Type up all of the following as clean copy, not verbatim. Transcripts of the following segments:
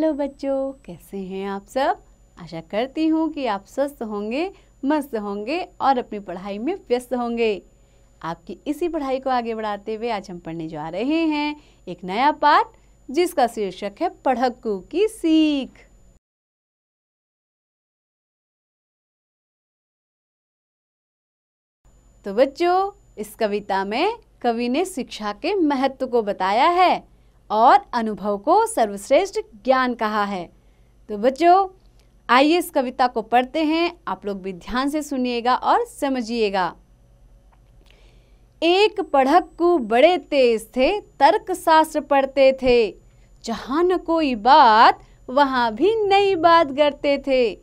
Hello बच्चों, कैसे हैं आप सब। आशा करती हूँ कि आप स्वस्थ होंगे, मस्त होंगे और अपनी पढ़ाई में व्यस्त होंगे। आपकी इसी पढ़ाई को आगे बढ़ाते हुए आज हम पढ़ने जा रहे हैं एक नया पाठ जिसका शीर्षक है पढ़क्कू की सीख। तो बच्चों, इस कविता में कवि ने शिक्षा के महत्व को बताया है और अनुभव को सर्वश्रेष्ठ ज्ञान कहा है। तो बच्चों, आइए इस कविता को पढ़ते हैं। आप लोग भी ध्यान से सुनिएगा और समझिएगा। एक पढ़क्कू बड़े तेज थे, तर्कशास्त्र पढ़ते थे। जहाँ न कोई बात वहाँ भी नई बात गढ़ते थे।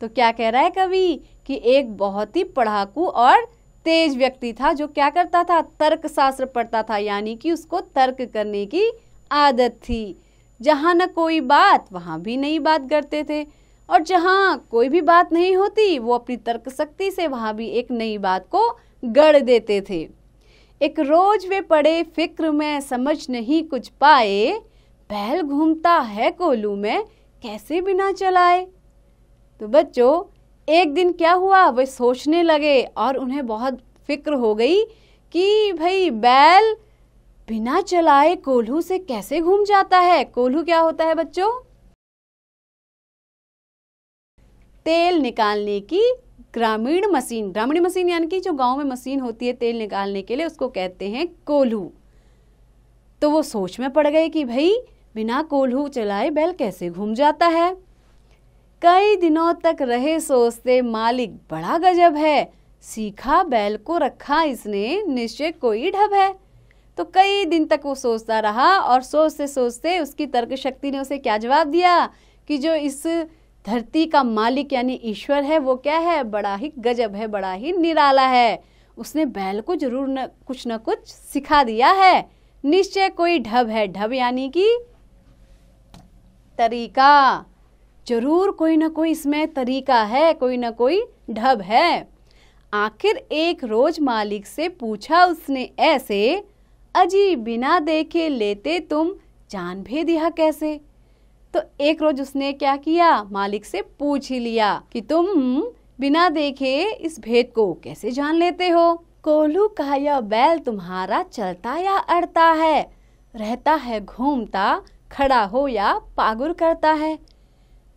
तो क्या कह रहा है कवि कि एक बहुत ही पढ़ाकू और तेज व्यक्ति था जो क्या करता था, तर्कशास्त्र पढ़ता था, यानी कि उसको तर्क करने की आदत थी। जहाँ न कोई बात वहाँ भी नई बात गढ़ते थे और जहाँ कोई भी बात नहीं होती वो अपनी तर्क शक्ति से वहाँ भी एक नई बात को गढ़ देते थे। एक रोज वे पड़े फिक्र में, समझ नहीं कुछ पाए। बैल घूमता है कोल्हू में, कैसे बिना चलाए। तो बच्चों, एक दिन क्या हुआ, वे सोचने लगे और उन्हें बहुत फिक्र हो गई कि भाई बैल बिना चलाए कोल्हू से कैसे घूम जाता है। कोल्हू क्या होता है बच्चों? तेल निकालने की ग्रामीण मशीन यानी कि जो गांव में मशीन होती है तेल निकालने के लिए, उसको कहते हैं कोल्हू। तो वो सोच में पड़ गए कि भाई बिना कोल्हू चलाए बैल कैसे घूम जाता है। कई दिनों तक रहे सोचते, मालिक बड़ा गजब है। सीखा बैल को रखा इसने, निश्चय कोई ढब है। तो कई दिन तक वो सोचता रहा और सोचते सोचते उसकी तर्क शक्ति ने उसे क्या जवाब दिया कि जो इस धरती का मालिक यानी ईश्वर है वो क्या है, बड़ा ही गजब है, बड़ा ही निराला है। उसने बैल को जरूर न कुछ सिखा दिया है। निश्चय कोई ढब है। ढब यानी कि तरीका। जरूर कोई ना कोई इसमें तरीका है, कोई ना कोई ढब है। आखिर एक रोज मालिक से पूछा उसने ऐसे, अजी बिना देखे लेते तुम जान भेद यह कैसे। तो एक रोज उसने क्या किया, मालिक से पूछ ही लिया कि तुम बिना देखे इस भेद को कैसे जान लेते हो। कोल्हू का यह बैल तुम्हारा चलता या अड़ता है, रहता है घूमता, खड़ा हो या पागुर करता है।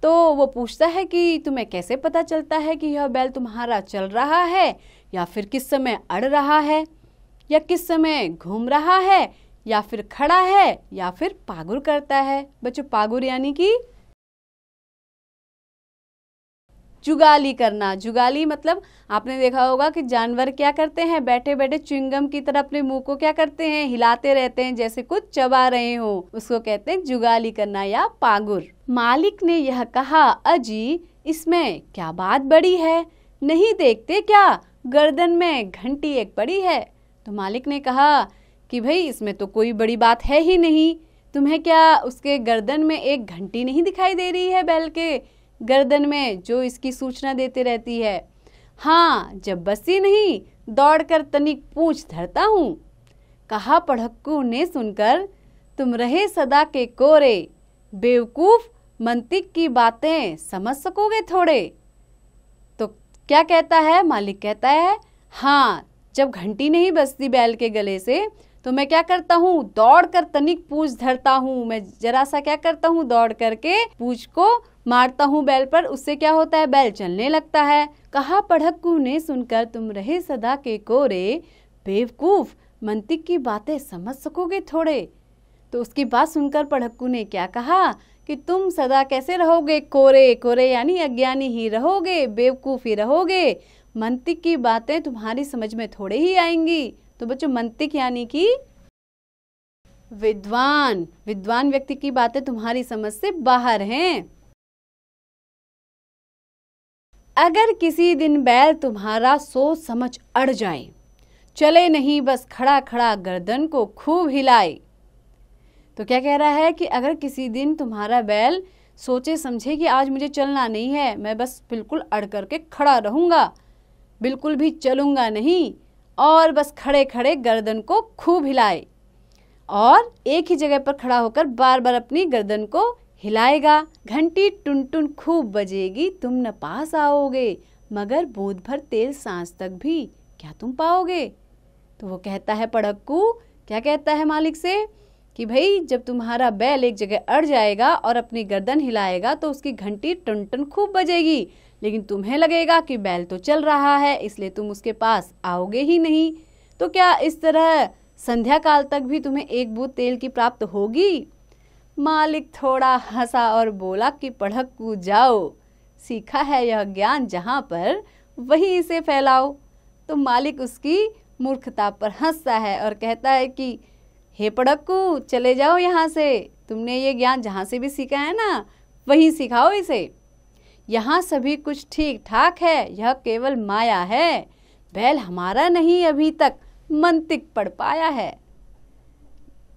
तो वो पूछता है कि तुम्हें कैसे पता चलता है कि यह बैल तुम्हारा चल रहा है या फिर किस समय अड़ रहा है या किस समय घूम रहा है या फिर खड़ा है या फिर पागुर करता है। बच्चों, पागुर यानी कि जुगाली करना। जुगाली मतलब आपने देखा होगा कि जानवर क्या करते हैं, बैठे बैठे च्युइंगम की तरह अपने मुंह को क्या करते हैं, हिलाते रहते हैं जैसे कुछ चबा रहे हो। उसको कहते हैं जुगाली करना या पागुर। मालिक ने यह कहा, अजी इसमें क्या बात बड़ी है, नहीं देखते क्या गर्दन में घंटी एक पड़ी है। तो मालिक ने कहा कि भाई इसमें तो कोई बड़ी बात है ही नहीं, तुम्हें क्या उसके गर्दन में एक घंटी नहीं दिखाई दे रही है, बैल के गर्दन में जो इसकी सूचना देते रहती है। हाँ, जब बसी नहीं दौड़कर तनिक पूंछ धरता हूँ। कहा पढ़क्कू ने सुनकर, तुम रहे सदा के कोरे, बेवकूफ मंतिक की बातें समझ सकोगे थोड़े। तो क्या कहता है, मालिक कहता है, हाँ जब घंटी नहीं बजती बैल के गले से तो मैं क्या करता हूँ, दौड़ कर तनिक पूंछ धरता हूँ। मैं जरा सा क्या करता हूँ, दौड़ करके पूंछ को मारता हूँ बैल पर, उससे क्या होता है, बैल चलने लगता है। कहा पढ़क्कू ने सुनकर, तुम रहे सदा के कोरे, बेवकूफ मंतिक की बातें समझ सकोगे थोड़े। तो उसकी बात सुनकर पढ़क्कू ने क्या कहा कि तुम सदा कैसे रहोगे, कोरे। कोरे यानी अज्ञानी ही रहोगे, बेवकूफ ही रहोगे, मंतिक की बातें तुम्हारी समझ में थोड़े ही आएंगी। तो बच्चों, मंतिक यानी कि विद्वान व्यक्ति की बातें तुम्हारी समझ से बाहर हैं। अगर किसी दिन बैल तुम्हारा सोच समझ अड़ जाए, चले नहीं बस खड़ा खड़ा गर्दन को खूब हिलाए। तो क्या कह रहा है कि अगर किसी दिन तुम्हारा बैल सोचे समझे कि आज मुझे चलना नहीं है, मैं बस बिल्कुल अड़ करके खड़ा रहूंगा, बिल्कुल भी चलूंगा नहीं, और बस खड़े खड़े गर्दन को खूब हिलाए और एक ही जगह पर खड़ा होकर बार बार अपनी गर्दन को हिलाएगा, घंटी टुन टुन खूब बजेगी, तुम न पास आओगे, मगर बूंद भर तेल सांस तक भी क्या तुम पाओगे। तो वो कहता है पढ़क्कू, क्या कहता है मालिक से कि भाई जब तुम्हारा बैल एक जगह अड़ जाएगा और अपनी गर्दन हिलाएगा तो उसकी घंटी टुन टुन खूब बजेगी, लेकिन तुम्हें लगेगा कि बैल तो चल रहा है, इसलिए तुम उसके पास आओगे ही नहीं। तो क्या इस तरह संध्या काल तक भी तुम्हें एक बूंद तेल की प्राप्त होगी। मालिक थोड़ा हंसा और बोला कि पढ़क्कू जाओ, सीखा है यह ज्ञान जहाँ पर वहीं इसे फैलाओ। तो मालिक उसकी मूर्खता पर हंसता है और कहता है कि हे पढ़क्कू चले जाओ यहाँ से, तुमने ये ज्ञान जहाँ से भी सीखा है ना वहीं सिखाओ इसे। यहाँ सभी कुछ ठीक ठाक है, यह केवल माया है, बैल हमारा नहीं अभी तक मंतिक पढ़ पाया है।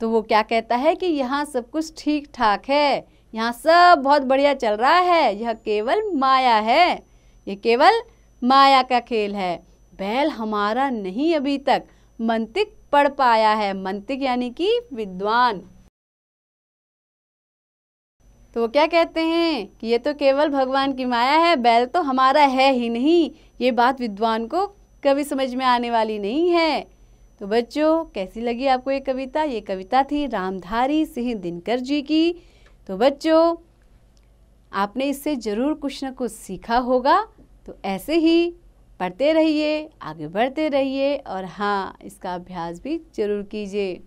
तो वो क्या कहता है कि यहाँ सब कुछ ठीक ठाक है, यहाँ सब बहुत बढ़िया चल रहा है, यह केवल माया है, ये केवल माया का खेल है, बैल हमारा नहीं अभी तक मंतिक पढ़ पाया है। मंतिक यानी कि विद्वान। तो वो क्या कहते हैं कि ये तो केवल भगवान की माया है, बैल तो हमारा है ही नहीं। ये बात विद्वान को कभी समझ में आने वाली नहीं है। तो बच्चों कैसी लगी आपको ये कविता। ये कविता थी रामधारी सिंह दिनकर जी की। तो बच्चों आपने इससे जरूर कुछ न कुछ सीखा होगा। तो ऐसे ही पढ़ते रहिए, आगे बढ़ते रहिए और हाँ इसका अभ्यास भी जरूर कीजिए।